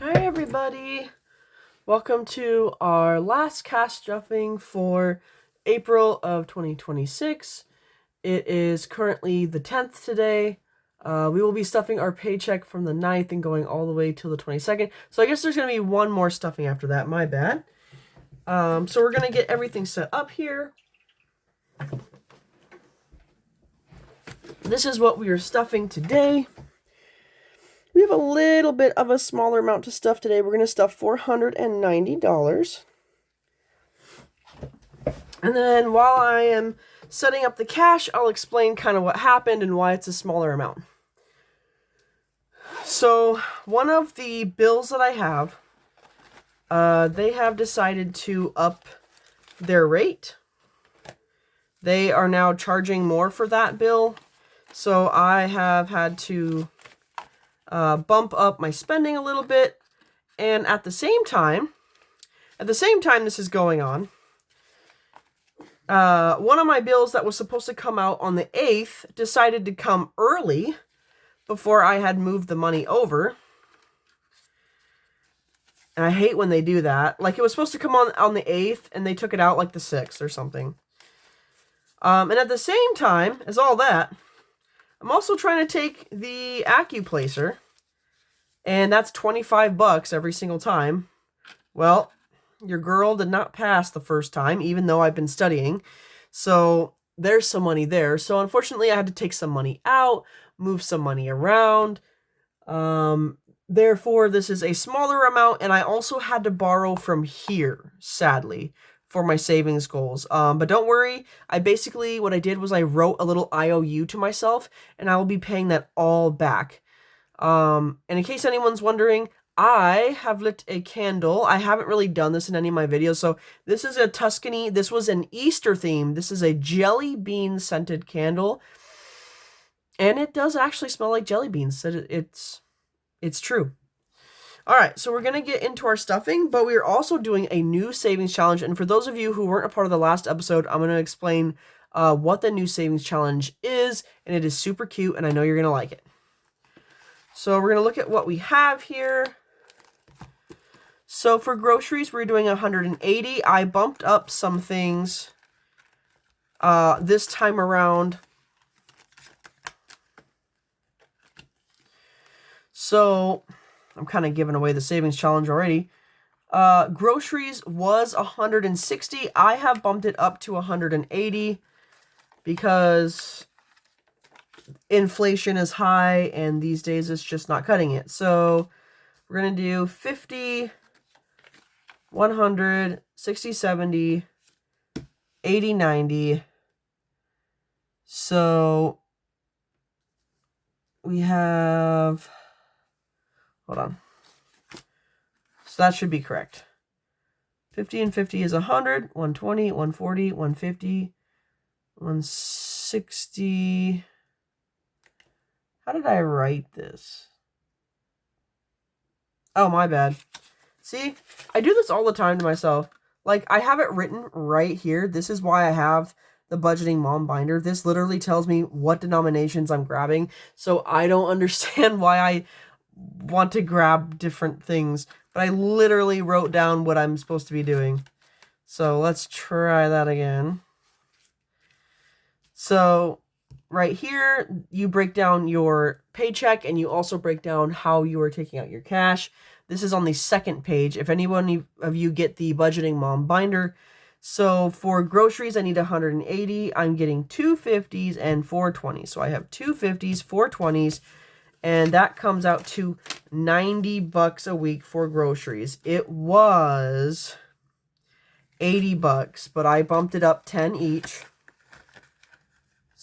Hi everybody! Welcome to our last cash stuffing for April of 2026. It is currently the 10th today. We will be stuffing our paycheck from the 9th and going all the way till the 22nd. So I guess there's going to be one more stuffing after that, my bad. So we're going to get everything set up here. This is what we are stuffing today. We have a little bit of a smaller amount to stuff today. We're going to stuff $490. And then while I am setting up the cash, I'll explain kind of what happened and why it's a smaller amount. So one of the bills that I have, they have decided to up their rate. They are now charging more for that bill. So I have had to bump up my spending a little bit, and at the same time this is going on, one of my bills that was supposed to come out on the 8th decided to come early before I had moved the money over. And I hate when they do that. Like, it was supposed to come on the 8th, and they took it out like the 6th or something. And at the same time as all that, I'm also trying to take the AccuPlacer, and that's $25 every single time. Well, your girl did not pass the first time, even though I've been studying. So there's some money there. So unfortunately, I had to take some money out, move some money around. Therefore, this is a smaller amount, and I also had to borrow from here, sadly, for my savings goals. But don't worry, what I did was I wrote a little IOU to myself, and I will be paying that all back. And in case anyone's wondering, I have lit a candle. I haven't really done this in any of my videos. So this is a Tuscany. This was an Easter theme. This is a jelly bean scented candle. And it does actually smell like jelly beans. It's true. All right, so we're going to get into our stuffing, but we're also doing a new savings challenge. And for those of you who weren't a part of the last episode, I'm going to explain what the new savings challenge is. And it is super cute, and I know you're going to like it. So we're going to look at what we have here. So for groceries, we're doing 180. I bumped up some things this time around. So I'm kind of giving away the savings challenge already. Groceries was 160. I have bumped it up to 180 because inflation is high, and these days it's just not cutting it. So we're going to do 50, 100, 60, 70, 80, 90. So we have, hold on. So that should be correct. 50 and 50 is 100, 120, 140, 150, 160. How did I write this? Oh, my bad. See, I do this all the time to myself. Like, I have it written right here. This is why I have the Budgeting Mom binder. This literally tells me what denominations I'm grabbing. So I don't understand why I want to grab different things. But I literally wrote down what I'm supposed to be doing. So let's try that again. So right here, you break down your paycheck, and you also break down how you are taking out your cash. This is on the second page, if anyone of you get the Budgeting Mom binder. So for groceries, I need 180. I'm getting 250s and 420s. So I have 250s, 420s, and that comes out to $90 a week for groceries. It was $80, but I bumped it up 10 each.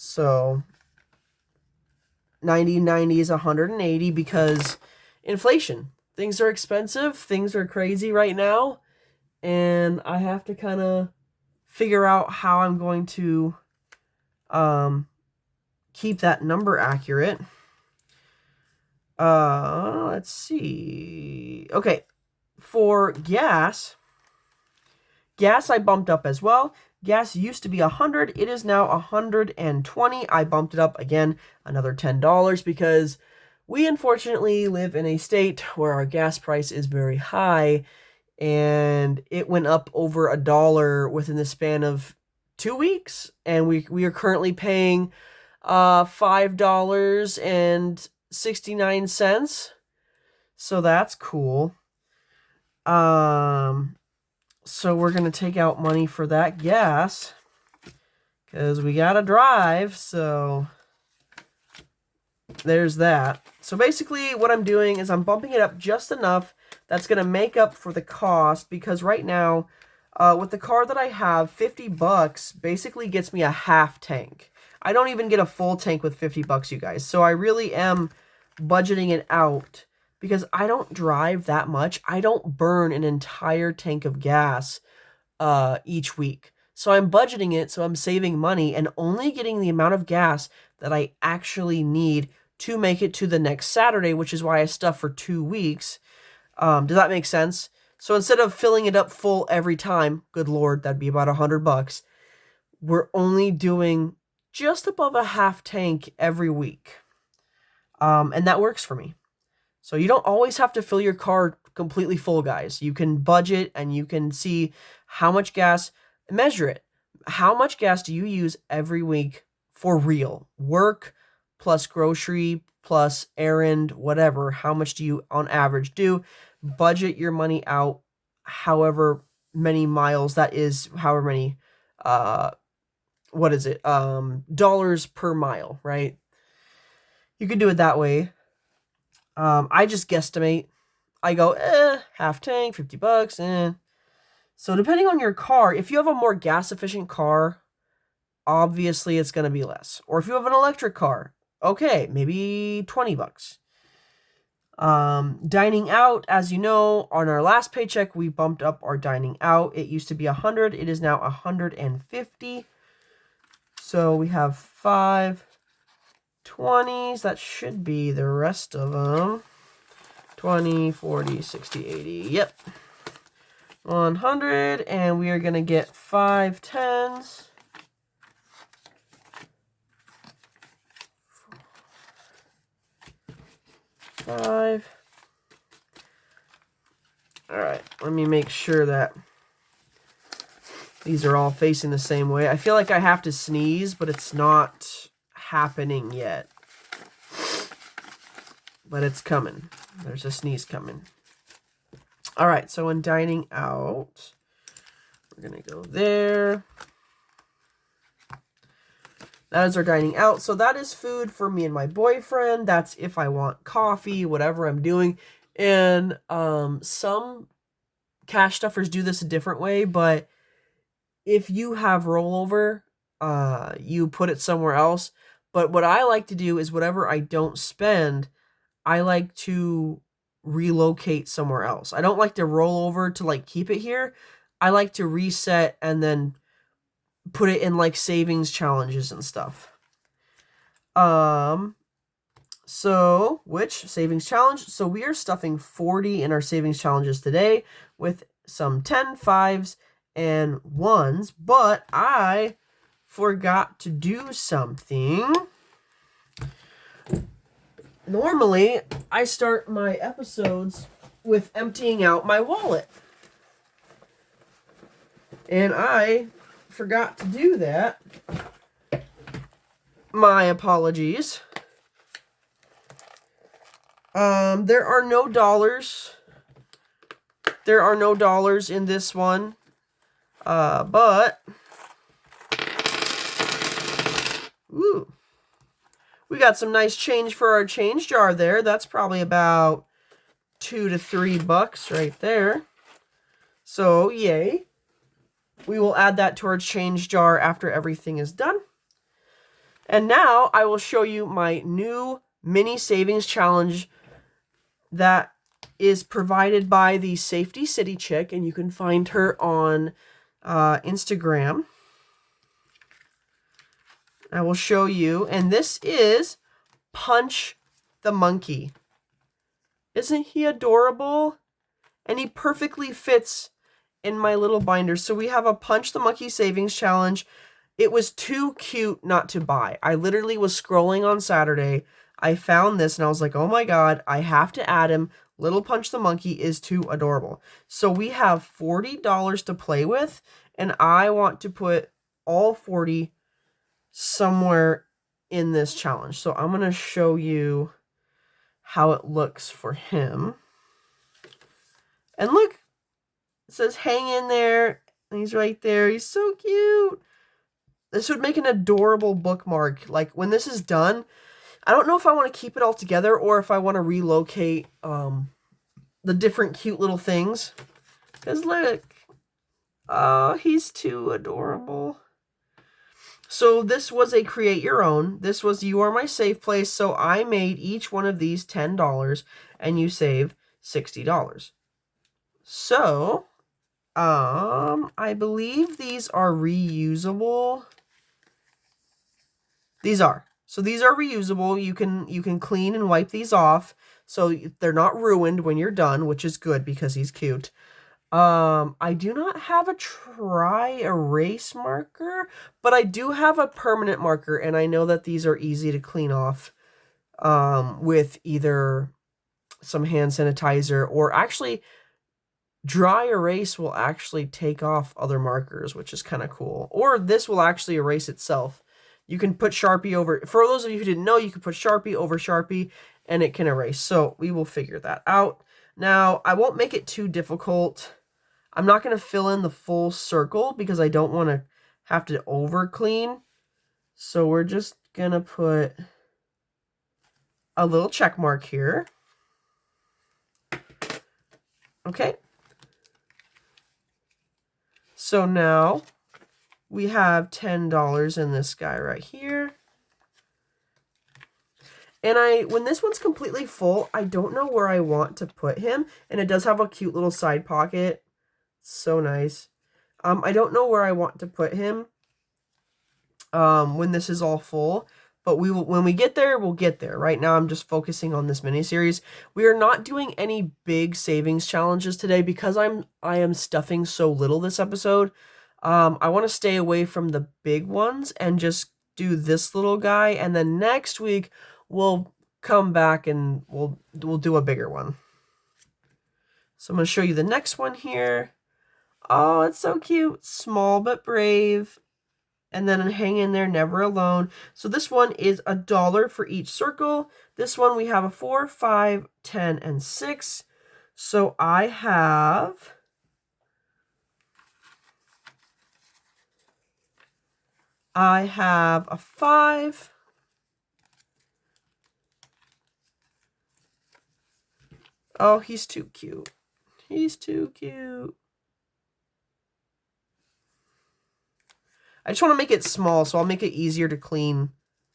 So 90 is 180 because inflation. Things are expensive. Things are crazy right now. And I have to kind of figure out how I'm going to keep that number accurate. Let's see. Okay. For gas I bumped up as well. Gas used to be 100. It is now 120. I bumped it up again another $10 because We unfortunately live in a state where our gas price is very high, and it went up over $1 within the span of 2 weeks, and we are currently paying $5.69. So that's cool. So we're gonna take out money for that gas because we gotta drive. So there's that. So basically what I'm doing is I'm bumping it up just enough that's going to make up for the cost, because right now, with the car that I have, $50 basically gets me a half tank. I don't even get a full tank with $50, you guys. So I really am budgeting it out because I don't drive that much. I don't burn an entire tank of gas each week. So I'm budgeting it, so I'm saving money and only getting the amount of gas that I actually need to make it to the next Saturday, which is why I stuff for 2 weeks. Does that make sense? So instead of filling it up full every time, good Lord, that'd be about $100. We're only doing just above a half tank every week. And that works for me. So you don't always have to fill your car completely full, guys. You can budget and you can see how much gas, measure it. How much gas do you use every week for real? Work plus grocery plus errand, whatever. How much do you on average do? Budget your money out however many miles that is, however many, dollars per mile, right? You could do it that way. I just guesstimate. I go, half tank, $50, So depending on your car, if you have a more gas efficient car, obviously it's going to be less. Or if you have an electric car, okay, maybe $20. Dining out, as you know, on our last paycheck, we bumped up our dining out. It used to be 100. It is now 150. So we have 5 20s. That should be the rest of them. 20, 40, 60, 80. Yep. 100. And we are going to get 5 10s. 5. All right, let me make sure that these are all facing the same way. I feel like I have to sneeze, but it's not happening yet. But it's coming. There's a sneeze coming. All right, so when dining out, we're going to go there. That is our dining out. So that is food for me and my boyfriend. That's if I want coffee, whatever I'm doing. And some cash stuffers do this a different way, but if you have rollover, you put it somewhere else. But what I like to do is whatever I don't spend, I like to relocate somewhere else. I don't like to roll over to like keep it here. I like to reset and then put it in like savings challenges and stuff. So which savings challenge? So we are stuffing 40 in our savings challenges today with some 10, 5s, and 1s, but I forgot to do something. Normally, I start my episodes with emptying out my wallet. And I forgot to do that. My apologies. There are no dollars. There are no dollars in this one. But ooh, we got some nice change for our change jar there. That's probably about $2 to $3 right there. So yay. We will add that to our change jar after everything is done. And now I will show you my new mini savings challenge that is provided by the Safety City Chic, and you can find her on Instagram. I will show you, and this is Punch the Monkey. Isn't he adorable? And he perfectly fits in my little binder. So we have a Punch the Monkey savings challenge. It was too cute not to buy. I literally was scrolling on Saturday. I found this and I was like, oh my god, I have to add him. Little Punch the Monkey is too adorable. So we have $40 to play with, and I want to put all 40 somewhere in this challenge. So I'm going to show you how it looks for him. And look, it says hang in there. And he's right there. He's so cute. This would make an adorable bookmark. Like when this is done, I don't know if I want to keep it all together or if I want to relocate the different cute little things. Because look, oh, he's too adorable. So this was a create your own. This was You Are My Safe Place. So I made each one of these $10 and you save $60. So, I believe these are reusable. These are. So these are reusable. You can clean and wipe these off. So they're not ruined when you're done, which is good because he's cute. I do not have a try erase marker, but I do have a permanent marker, and I know that these are easy to clean off with either some hand sanitizer or actually dry erase will actually take off other markers, which is kind of cool. Or this will actually erase itself. You can put Sharpie over, for those of you who didn't know, you can put Sharpie over Sharpie and it can erase. So we will figure that out. Now, I won't make it too difficult. I'm not going to fill in the full circle because I don't want to have to over clean. So we're just going to put a little check mark here. Okay. So now we have $10 in this guy right here. And when this one's completely full, I don't know where I want to put him. And it does have a cute little side pocket. So nice. I don't know where I want to put him when this is all full. But we will, when we get there, we'll get there. Right now, I'm just focusing on this mini-series. We are not doing any big savings challenges today because I am stuffing so little this episode. I want to stay away from the big ones and just do this little guy. And then next week, we'll come back and we'll do a bigger one. So I'm going to show you the next one here. Oh, it's so cute. Small but brave. And then hang in there, never alone. So this one is $1 for each circle. This one we have a 4, 5, 10, and 6. So I have a 5. Oh, he's too cute. He's too cute. I just want to make it small, so I'll make it easier to clean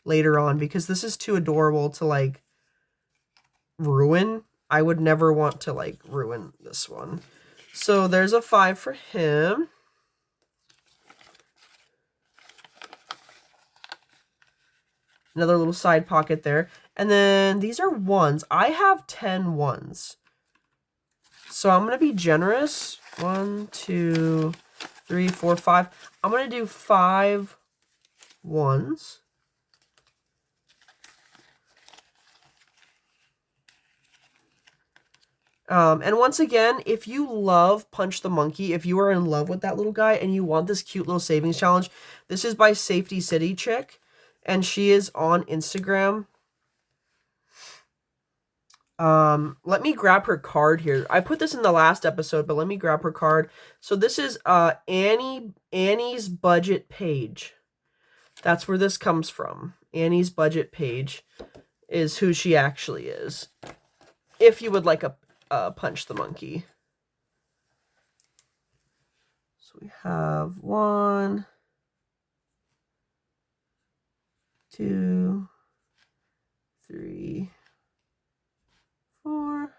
later on because this is too adorable to, like, ruin. I would never want to, like, ruin this one. So there's a 5 for him. Another little side pocket there. And then these are 1s. I have 10 1s. So I'm going to be generous. 1, 2, 3, 4, 5. I'm going to do 5 1s. And once again, if you love Punch the Monkey, if you are in love with that little guy and you want this cute little savings challenge, this is by Safety City Chic. And she is on Instagram. Let me grab her card here. I put this in the last episode, but let me grab her card. So this is Annie's budget page. That's where this comes from. Annie's budget page is who she actually is. If you would like a Punch the Monkey. So we have 1, 2, 3, 4,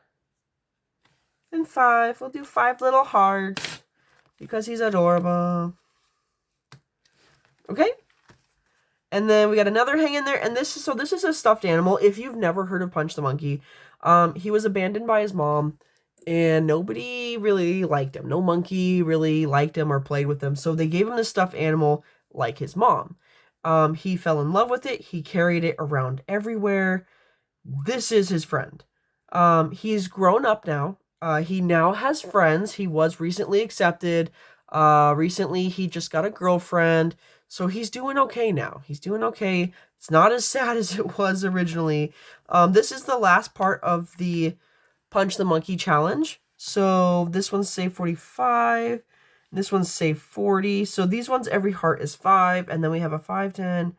and 5. We'll do 5 little hearts because he's adorable. Okay. And then we got another hang in there. And this is a stuffed animal. If you've never heard of Punch the Monkey, he was abandoned by his mom and nobody really liked him. No monkey really liked him or played with him. So they gave him this stuffed animal like his mom. He fell in love with it. He carried it around everywhere. This is his friend. He's grown up now. He now has friends. He was recently accepted. Recently he just got a girlfriend. So he's doing okay now. He's doing okay. It's not as sad as it was originally. This is the last part of the Punch the Monkey challenge. So this one's save 45. This one's save 40. So these ones, every heart is 5. And then we have a 5, 10,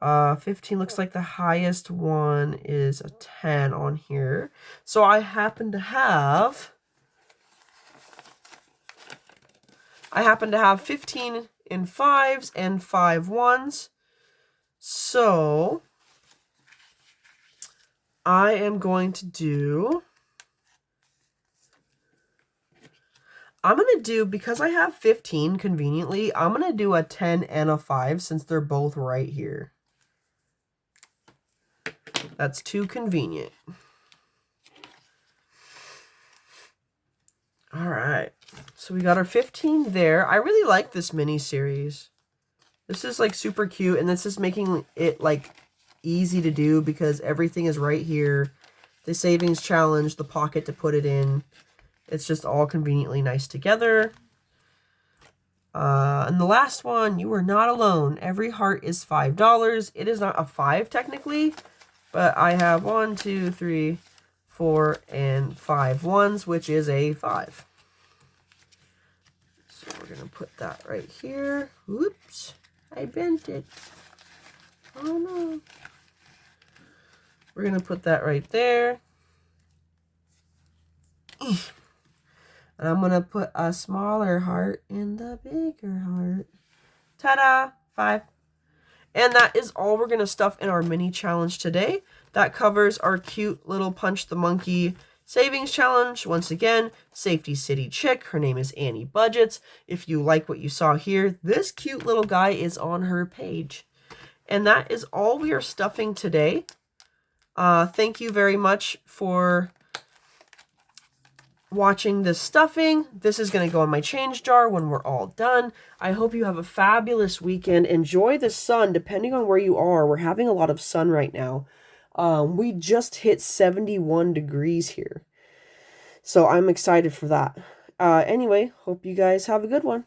15 looks like the highest one is a 10 on here. So I happen to have 15 in 5s and 5 1s. So I am going to do, because I have 15 conveniently, I'm going to do a 10 and a 5 since they're both right here. That's too convenient. All right. So we got our 15 there. I really like this mini series. This is like super cute, and this is making it like easy to do because everything is right here. The savings challenge, the pocket to put it in. It's just all conveniently nice together. And the last one, you are not alone. Every heart is $5. It is not a 5 technically, but I have 1, 2, 3, 4, and 5 ones, which is a 5. So we're going to put that right here. Oops, I bent it. Oh no. We're going to put that right there. And I'm going to put a smaller heart in the bigger heart. Ta-da! 5. And that is all we're going to stuff in our mini challenge today. That covers our cute little Punch the Monkey savings challenge. Once again, Safety City Chic. Her name is Annie Budgets. If you like what you saw here, this cute little guy is on her page. And that is all we are stuffing today. Thank you very much for watching this stuffing. This is going to go in my change jar when we're all done. I hope you have a fabulous weekend. Enjoy the sun, depending on where you are. We're having a lot of sun right now. We just hit 71 degrees here. So I'm excited for that. Anyway, hope you guys have a good one.